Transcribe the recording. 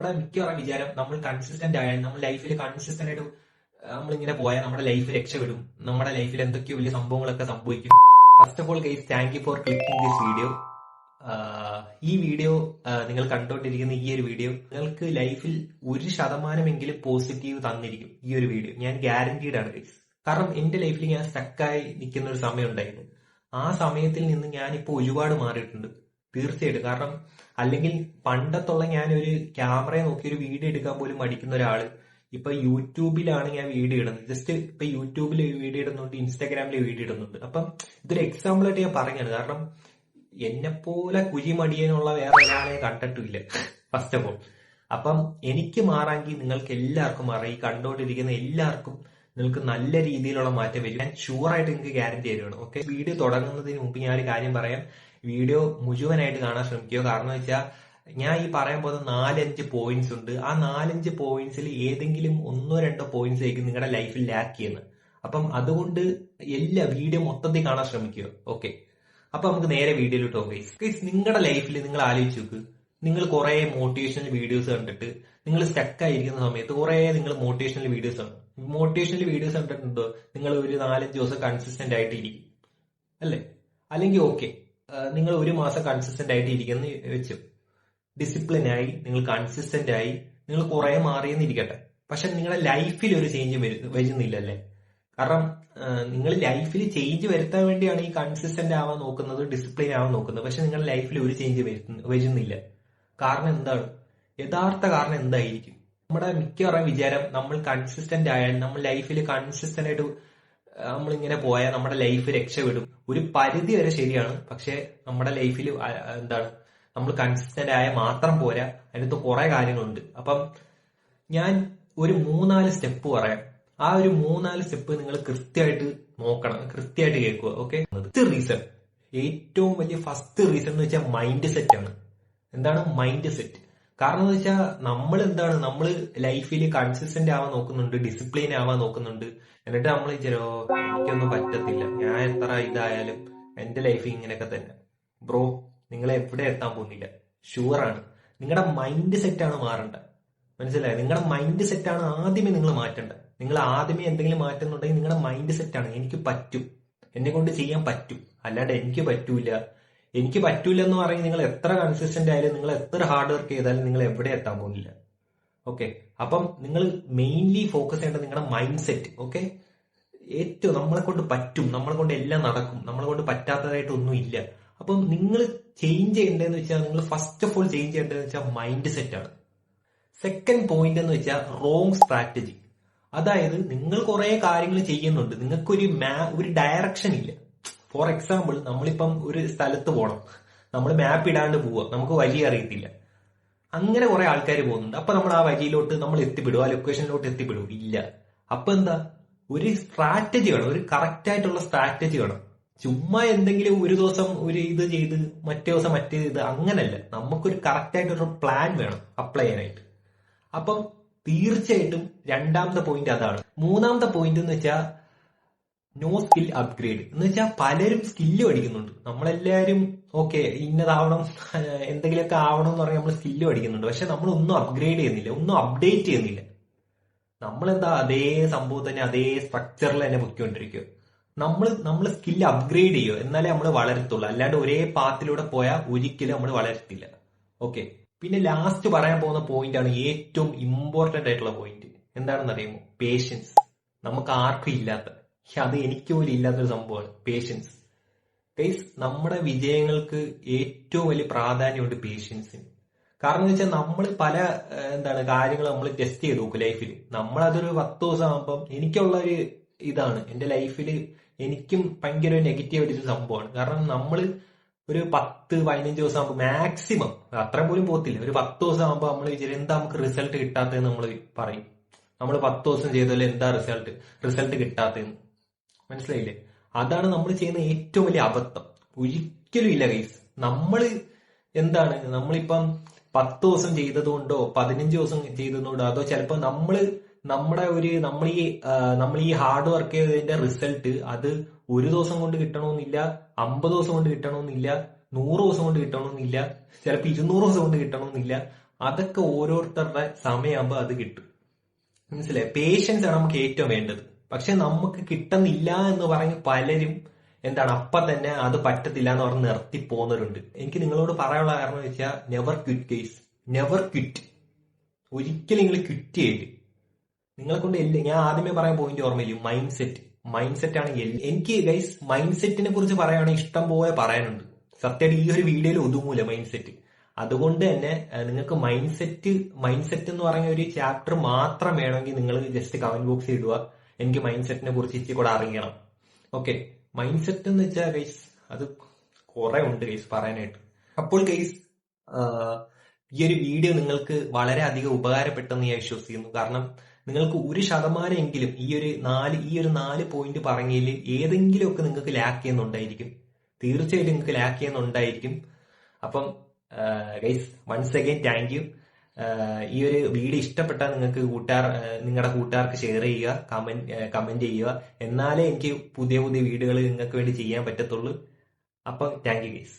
നമ്മുടെ മിക്കവാറും വിചാരം നമ്മൾ കൺസിസ്റ്റന്റ് ആയാൽ നമ്മൾ ലൈഫിൽ കൺസിസ്റ്റന്റ് ആയിട്ട് നമ്മളിങ്ങനെ പോയാൽ നമ്മുടെ ലൈഫ് രക്ഷപ്പെടും, നമ്മുടെ ലൈഫിൽ എന്തൊക്കെയോ വലിയ സംഭവങ്ങളൊക്കെ സംഭവിക്കും. First of all guys, thank you for clicking this video. ഈ വീഡിയോ നിങ്ങൾ കണ്ടുകൊണ്ടിരിക്കുന്ന ഈ ഒരു വീഡിയോ നിങ്ങൾക്ക് ലൈഫിൽ 1% പോസിറ്റീവ് തന്നിരിക്കും. ഈ ഒരു വീഡിയോ ഞാൻ ഗ്യാരണ്ടീഡ് ആണ് ഗൈസ്. കാരണം എന്റെ ലൈഫിൽ ഞാൻ സ്റ്റക്കായി നിൽക്കുന്ന ഒരു സമയം ഉണ്ടായിരുന്നു. ആ സമയത്തിൽ നിന്ന് ഞാനിപ്പോൾ ഒരുപാട് മാറിയിട്ടുണ്ട് തീർച്ചയായിട്ടും. കാരണം അല്ലെങ്കിൽ പണ്ടത്തുള്ള ഞാനൊരു ക്യാമറയെ നോക്കി ഒരു വീഡിയോ എടുക്കാൻ പോലും മടിക്കുന്ന ഒരാള് ഇപ്പൊ യൂട്യൂബിലാണ് ഞാൻ വീഡിയോ ഇടുന്നത്. ജസ്റ്റ് ഇപ്പൊ യൂട്യൂബിൽ വീഡിയോ ഇടുന്നുണ്ട്, ഇൻസ്റ്റാഗ്രാമിൽ വീഡിയോ ഇടുന്നുണ്ട്. അപ്പം ഇതൊരു എക്സാമ്പിൾ ആയിട്ട് ഞാൻ പറഞ്ഞാണ്. കാരണം എന്നെപ്പോലെ കുഴിമടിയനുള്ള വേറെ ഒരാളെ കണ്ടിട്ടില്ല ഫസ്റ്റ് ഓഫ് ഓൾ. അപ്പം എനിക്ക് മാറാമെങ്കിൽ നിങ്ങൾക്ക് എല്ലാവർക്കും മാറാം. ഈ കണ്ടുകൊണ്ടിരിക്കുന്ന എല്ലാവർക്കും നിങ്ങൾക്ക് നല്ല രീതിയിലുള്ള മാറ്റം വരും. ഞാൻ ഷുവറായിട്ട് നിങ്ങൾക്ക് ഗ്യാരണ്ടി തരുവാണ്. ഓക്കെ, വീഡിയോ തുടങ്ങുന്നതിന് മുമ്പ് ഞാൻ ഒരു കാര്യം പറയാം. വീഡിയോ മുഴുവനായിട്ട് കാണാൻ ശ്രമിക്കുക. കാരണം വെച്ചാൽ ഞാൻ ഈ പറയാൻ പോകുന്ന 4-5 പോയിന്റ്സ് ഉണ്ട്. ആ 4-5 പോയിന്റ്സിൽ ഏതെങ്കിലും 1-2 പോയിന്റ്സ് ആയിരിക്കും നിങ്ങളുടെ ലൈഫിൽ ലാക്ക് ചെയ്യുന്നത്. അപ്പം അതുകൊണ്ട് എല്ലാ വീഡിയോ മൊത്തത്തിൽ കാണാൻ ശ്രമിക്കുക. ഓക്കെ, അപ്പൊ നമുക്ക് നേരെ വീഡിയോയിലോട്ട് പോകാം. ഗൈസ്, നിങ്ങളുടെ ലൈഫിൽ നിങ്ങൾ ആലോചിച്ച് നോക്ക്. നിങ്ങൾ കുറെ മോട്ടിവേഷണൽ വീഡിയോസ് കണ്ടിട്ട് നിങ്ങൾ സ്റ്റക്ക് ആയിരിക്കുന്ന സമയത്ത് കുറെ നിങ്ങൾ മോട്ടിവേഷണൽ വീഡിയോസ് ആണ്. മോട്ടിവേഷണൽ വീഡിയോസ് കണ്ടിട്ടുണ്ടോ? നിങ്ങൾ ഒരു 4-5 ദിവസം കൺസിസ്റ്റന്റ് ആയിട്ട് ഇരിക്കും അല്ലേ? അല്ലെങ്കിൽ ഓക്കെ, നിങ്ങൾ ഒരു മാസം കൺസിസ്റ്റന്റ് ആയിട്ട് ഇരിക്കുന്ന വെച്ചു, ഡിസിപ്ലിൻ ആയി, നിങ്ങൾ കൺസിസ്റ്റന്റ് ആയി, നിങ്ങൾ കുറെ മാറിയെന്ന് ഇരിക്കട്ടെ. പക്ഷെ നിങ്ങളുടെ ലൈഫിൽ ഒരു ചേഞ്ച് വരുന്നില്ലല്ലേ? കാരണം നിങ്ങൾ ലൈഫിൽ ചേഞ്ച് വരുത്താൻ വേണ്ടിയാണ് ഈ കൺസിസ്റ്റന്റ് ആവാൻ നോക്കുന്നത്, ഡിസിപ്ലിൻ ആവാൻ നോക്കുന്നത്. പക്ഷെ നിങ്ങളുടെ ലൈഫിൽ ഒരു ചേഞ്ച് വരുന്നില്ല. കാരണം എന്താണ്? യഥാർത്ഥ കാരണം എന്തായിരിക്കും? നമ്മുടെ മിക്കവാറും വിചാരം നമ്മൾ കൺസിസ്റ്റന്റ് ആയാൽ നമ്മൾ ലൈഫിൽ കൺസിസ്റ്റന്റ് ആയിട്ട് നമ്മളിങ്ങനെ പോയാൽ നമ്മുടെ ലൈഫ് രക്ഷപ്പെടും. ഒരു പരിധി വരെ ശരിയാണ്. പക്ഷെ നമ്മുടെ ലൈഫിൽ എന്താണ്, നമ്മൾ കൺസിസ്റ്റന്റ് ആയാൽ മാത്രം പോരാ, അതിനകത്ത് കുറെ കാര്യങ്ങളുണ്ട്. അപ്പം ഞാൻ ഒരു 3-4 സ്റ്റെപ്പ് പറയാം. ആ ഒരു 3-4 സ്റ്റെപ്പ് നിങ്ങൾ കൃത്യമായിട്ട് നോക്കണം, കൃത്യമായിട്ട് കേൾക്കുക. ഓക്കെ, ഫസ്റ്റ് റീസൺ, ഏറ്റവും വലിയ ഫസ്റ്റ് റീസൺ എന്ന് വെച്ചാൽ മൈൻഡ് സെറ്റ് ആണ്. എന്താണ് മൈൻഡ് സെറ്റ്? കാരണം എന്ന് വെച്ചാൽ നമ്മൾ ലൈഫിൽ കൺസിസ്റ്റന്റ് ആവാൻ നോക്കുന്നുണ്ട്, ഡിസിപ്ലിൻ ആവാൻ നോക്കുന്നുണ്ട്. എന്നിട്ട് നമ്മൾ എനിക്കൊന്നും പറ്റത്തില്ല, ഞാൻ എത്ര ഇതായാലും എന്റെ ലൈഫ് ഇങ്ങനെയൊക്കെ തന്നെ. ബ്രോ, നിങ്ങൾ എവിടെ എത്താൻ പോകുന്നില്ല. ഷുവറാണ്, നിങ്ങളുടെ മൈൻഡ് സെറ്റ് ആണ് മാറേണ്ടത്. മനസ്സിലായോ? നിങ്ങളുടെ മൈൻഡ് സെറ്റ് ആണ് ആദ്യമേ നിങ്ങൾ മാറ്റേണ്ടത്. നിങ്ങൾ ആദ്യമേ എന്തെങ്കിലും മാറ്റുന്നുണ്ടെങ്കിൽ നിങ്ങളുടെ മൈൻഡ് സെറ്റ് ആണ്. എനിക്ക് പറ്റും, എന്നെ കൊണ്ട് ചെയ്യാൻ പറ്റും, അല്ലാണ്ട് എനിക്ക് പറ്റൂല എന്ന് പറഞ്ഞ് നിങ്ങൾ എത്ര കൺസിസ്റ്റന്റ് ആയാലും, നിങ്ങൾ എത്ര ഹാർഡ് വർക്ക് ചെയ്താലും നിങ്ങൾ എവിടെ എത്താൻ പോകുന്നില്ല. ഓക്കെ, അപ്പം നിങ്ങൾ മെയിൻലി ഫോക്കസ് ചെയ്യേണ്ടത് നിങ്ങളുടെ മൈൻഡ് സെറ്റ്. ഓക്കെ, ഏറ്റവും നമ്മളെ കൊണ്ട് പറ്റും, നമ്മളെ കൊണ്ട് എല്ലാം നടക്കും, നമ്മളെ കൊണ്ട് പറ്റാത്തതായിട്ടൊന്നും ഇല്ല. അപ്പം നിങ്ങൾ ചേഞ്ച് ചെയ്യേണ്ടതെന്ന് വെച്ചാൽ, നിങ്ങൾ ഫസ്റ്റ് ഓഫ് ഓൾ ചേഞ്ച് ചെയ്യേണ്ടതെന്ന് വെച്ചാൽ മൈൻഡ് സെറ്റ് ആണ്. സെക്കൻഡ് പോയിന്റ് എന്ന് വെച്ചാൽ റോങ് സ്ട്രാറ്റജി. അതായത് നിങ്ങൾ കുറെ കാര്യങ്ങൾ ചെയ്യുന്നുണ്ട്, നിങ്ങൾക്കൊരു ഒരു ഡയറക്ഷൻ ഇല്ല. ഫോർ എക്സാമ്പിൾ, നമ്മളിപ്പം ഒരു സ്ഥലത്ത് പോകണം, നമ്മൾ മാപ്പ് ഇടാണ്ട് പോവുക, നമുക്ക് വഴി അറിയത്തില്ല. അങ്ങനെ കുറെ ആൾക്കാർ പോകുന്നുണ്ട്. അപ്പൊ നമ്മൾ ആ വഴിയിലോട്ട് നമ്മൾ എത്തിപ്പെടും, ആ ലൊക്കേഷനിലോട്ട് എത്തിപ്പെടും ഇല്ല. അപ്പൊ എന്താ, ഒരു സ്ട്രാറ്റജി വേണം, ഒരു കറക്റ്റ് ആയിട്ടുള്ള സ്ട്രാറ്റജി വേണം. ചുമ്മാ എന്തെങ്കിലും ഒരു ദിവസം ഒരു ഇത് ചെയ്ത് മറ്റേ ദിവസം മറ്റേ ഇത്, അങ്ങനല്ല. നമുക്കൊരു കറക്റ്റ് ആയിട്ടൊരു പ്ലാൻ വേണം അപ്ലൈ ചെയ്യാനായിട്ട്. അപ്പം തീർച്ചയായിട്ടും രണ്ടാമത്തെ പോയിന്റ് അതാണ്. മൂന്നാമത്തെ പോയിന്റ് എന്ന് വെച്ചാൽ നോ സ്കിൽ അപ്ഗ്രേഡ്. എന്ന് വെച്ചാൽ പലരും സ്കില്ല് പഠിക്കുന്നുണ്ട്. നമ്മളെല്ലാവരും ഓക്കെ ഇന്നതാവണം, എന്തെങ്കിലുമൊക്കെ ആവണം എന്ന് പറഞ്ഞാൽ നമ്മൾ സ്കില്ല് പഠിക്കുന്നുണ്ട്. പക്ഷെ നമ്മൾ ഒന്നും അപ്ഗ്രേഡ് ചെയ്യുന്നില്ല, ഒന്നും അപ്ഡേറ്റ് ചെയ്യുന്നില്ല. നമ്മളെന്താ അതേ സംഭവം തന്നെ, അതേ സ്ട്രക്ചറിൽ തന്നെ പൊയ്ക്കൊണ്ടിരിക്കുക. നമ്മൾ സ്കില്ല് അപ്ഗ്രേഡ് ചെയ്യുക, എന്നാലേ നമ്മൾ വളരത്തുള്ളൂ. അല്ലാണ്ട് ഒരേ പാത്തിലൂടെ പോയാൽ ഒരിക്കലും നമ്മൾ വളരത്തില്ല. ഓക്കെ, പിന്നെ ലാസ്റ്റ് പറയാൻ പോകുന്ന പോയിന്റ് ആണ് ഏറ്റവും ഇമ്പോർട്ടന്റ് ആയിട്ടുള്ള പോയിന്റ്. എന്താണെന്ന് അറിയുമോ? പേഷ്യൻസ്. നമുക്ക് ആർക്കും ഇല്ലാത്ത, അത് എനിക്ക് പോലും ഇല്ലാത്തൊരു സംഭവമാണ് പേഷ്യൻസ്. ഗൈസ്, നമ്മുടെ വിജയങ്ങൾക്ക് ഏറ്റവും വലിയ പ്രാധാന്യമുണ്ട് പേഷ്യൻസിന്. കാരണം എന്ന് വെച്ചാൽ നമ്മൾ പല കാര്യങ്ങൾ നമ്മൾ ടെസ്റ്റ് ചെയ്ത് നോക്കും ലൈഫിൽ. നമ്മളതൊരു 10 ദിവസം ആകുമ്പം, എനിക്കുള്ള ഒരു ഇതാണ് എന്റെ ലൈഫിൽ, എനിക്കും ഭയങ്കര നെഗറ്റീവ് ആയിട്ടൊരു സംഭവമാണ്. കാരണം നമ്മൾ ഒരു 10-15 ദിവസം ആകുമ്പോൾ മാക്സിമം, അത്രയും പോലും പോകത്തില്ല, ഒരു 10 ദിവസം ആകുമ്പോൾ നമ്മൾ വിചാരിക്കും എന്താ നമുക്ക് റിസൾട്ട് കിട്ടാത്തതെന്ന് നമ്മൾ പറയും. നമ്മൾ 10 ദിവസം ചെയ്താലും എന്താ റിസൾട്ട് കിട്ടാത്തതെന്ന്. മനസ്സിലായില്ലേ? അതാണ് നമ്മൾ ചെയ്യുന്ന ഏറ്റവും വലിയ അബദ്ധം. ഒരിക്കലും ഇല്ല ഗൈസ്. നമ്മളിപ്പം 10 ദിവസം ചെയ്തതുകൊണ്ടോ 15 ദിവസം ചെയ്തതുകൊണ്ടോ, അതോ ചിലപ്പോൾ നമ്മൾ ഈ ഹാർഡ് വർക്ക് ചെയ്തതിന്റെ റിസൾട്ട് അത് 1 ദിവസം കൊണ്ട് കിട്ടണമെന്നില്ല, 50 ദിവസം കൊണ്ട് കിട്ടണമെന്നില്ല, 100 ദിവസം കൊണ്ട് കിട്ടണമെന്നില്ല, ചിലപ്പോൾ 200 ദിവസം കൊണ്ട് കിട്ടണമെന്നില്ല, അതൊക്കെ ഓരോരുത്തരുടെ സമയമാകുമ്പോൾ അത് കിട്ടും. മനസ്സിലായി? പേഷ്യൻസ് ആണ് നമുക്ക് ഏറ്റവും വേണ്ടത്. പക്ഷെ നമുക്ക് കിട്ടുന്നില്ല എന്ന് പറഞ്ഞ് പലരും അപ്പൊ തന്നെ അത് പറ്റത്തില്ല എന്ന് പറഞ്ഞ് നിർത്തി പോകുന്നവരുണ്ട്. എനിക്ക് നിങ്ങളോട് പറയാനുള്ള കാരണം എന്ന് വെച്ചാൽ never quit guys, never quit. ഒരിക്കലും നിങ്ങൾ ക്വിറ്റ് ചെയ്യില്ല. നിങ്ങളെ കൊണ്ട് ഞാൻ ആദ്യമേ പറയാൻ പോയിന്റ് ഓർമ്മയില്ല, മൈൻഡ് സെറ്റ് ആണ്. എനിക്ക് ഗൈസ് മൈൻഡ് സെറ്റിനെ കുറിച്ച് പറയുകയാണെങ്കിൽ ഇഷ്ടം പോലെ പറയാനുണ്ട്. സത്യമായിട്ട് ഈ ഒരു വീഡിയോയിൽ ഒതുങ്ങൂല മൈൻഡ് സെറ്റ്. അതുകൊണ്ട് തന്നെ നിങ്ങൾക്ക് മൈൻഡ് സെറ്റ് എന്ന് പറഞ്ഞ ഒരു ചാപ്റ്റർ മാത്രം വേണമെങ്കിൽ നിങ്ങൾ ജസ്റ്റ് കമന്റ് ബോക്സിൽ ഇടുക. എനിക്ക് മൈൻഡ് സെറ്റിനെ കുറിച്ച് ഇച്ചിരി കൂടെ അറിയണം. ഓക്കെ, മൈൻഡ് സെറ്റ് എന്ന് വെച്ചാൽ ഗൈസ് അത് കുറെ ഉണ്ട് ഗൈസ് പറയാനായിട്ട്. അപ്പോൾ ഗൈസ് ഈ ഒരു വീഡിയോ നിങ്ങൾക്ക് വളരെയധികം ഉപകാരപ്പെട്ടെന്ന് ഞാൻ വിശ്വസിക്കുന്നു. കാരണം നിങ്ങൾക്ക് 1% എങ്കിലും ഈ ഒരു 4 പോയിന്റ് പറഞ്ഞതിൽ ഏതെങ്കിലുമൊക്കെ നിങ്ങൾക്ക് ലാക്ക് ചെയ്യുന്നുണ്ടായിരിക്കും. തീർച്ചയായിട്ടും നിങ്ങൾക്ക് ലാക്ക് ചെയ്യുന്നുണ്ടായിരിക്കും. അപ്പം guys once again thank you. ഈ ഒരു വീഡിയോ ഇഷ്ടപ്പെട്ടാൽ നിങ്ങൾക്ക് നിങ്ങളുടെ കൂട്ടുകാർക്ക് ഷെയർ ചെയ്യുക, കമന്റ് ചെയ്യുക. എന്നാലേ എനിക്ക് പുതിയ വീഡിയോകൾ നിങ്ങൾക്ക് വേണ്ടി ചെയ്യാൻ പറ്റത്തുള്ളൂ. അപ്പം താങ്ക് യു ഗൈസ്.